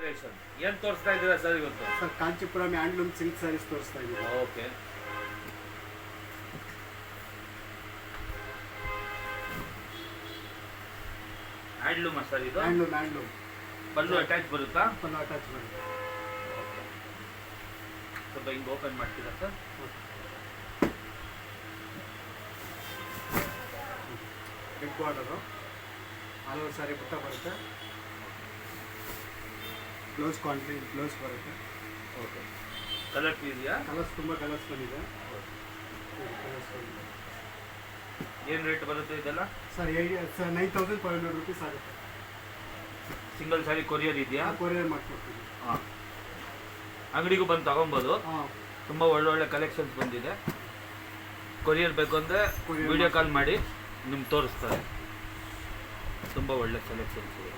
ಏನು ತೋರಿಸ್ತಾ ಇದ್ದೀರಾ ಸರ್ ಇವತ್ತು? Sir Kanchipuram handloom silk sarees ತೋರಿಸ್ತಾ ಇದ್ದೀವಿ. ಓಕೆ. ಹ್ಯಾಂಡ್ಲೂಮ್ ಸರ್ ಇದು? ಹ್ಯಾಂಡ್ಲೂಮ್. ಪಲ್ಲು ಅಟ್ಯಾಚ್ ಬರುತ್ತಾ? ಪಲ್ಲು ಅಟ್ಯಾಚ್ ಬರುತ್ತೆ. ಓಕೆ. ಸ್ವಲ್ಪ ಹಿಂಗೆ ಓಪನ್ ಮಾಡ್ತೀರಾ sir? Big border all over saree butta ಬರುತ್ತೆ. ಬ್ಲೌಸ್ ಬರುತ್ತೆ. ಓಕೆ. ಕಲರ್ಸ್ ಇದೆಯಾ? ಕಲರ್ಸ್ ತುಂಬ ಕಲರ್ಸ್ ಬಂದಿದೆ. ಏನು ರೇಟ್ ಬರುತ್ತೆ ಇದೆಲ್ಲ? ಸರ್ 9,500 ರುಪೀಸ್ ಆಗುತ್ತೆ. ಸಿಂಗಲ್ ಸಾರಿ ಕೊರಿಯರ್ ಇದೆಯಾ? ಕೊರಿಯರ್ ಮಾಡ್ಕೊಡ್ತೀವಿ. ಹಾಂ. ಅಂಗಡಿಗೂ ಬಂದು ತಗೊಬೋದು. ಹಾಂ. ತುಂಬ ಒಳ್ಳೊಳ್ಳೆ ಕಲೆಕ್ಷನ್ಸ್ ಬಂದಿದೆ. ಕೊರಿಯರ್ ಬೇಕು ಅಂದರೆ ವಿಡಿಯೋ ಕಾಲ್ ಮಾಡಿ ನಿಮ್ಗೆ ತೋರಿಸ್ತಾರೆ. ತುಂಬ ಒಳ್ಳೆ ಕಲೆಕ್ಷನ್ಸ್ ಇದೆ.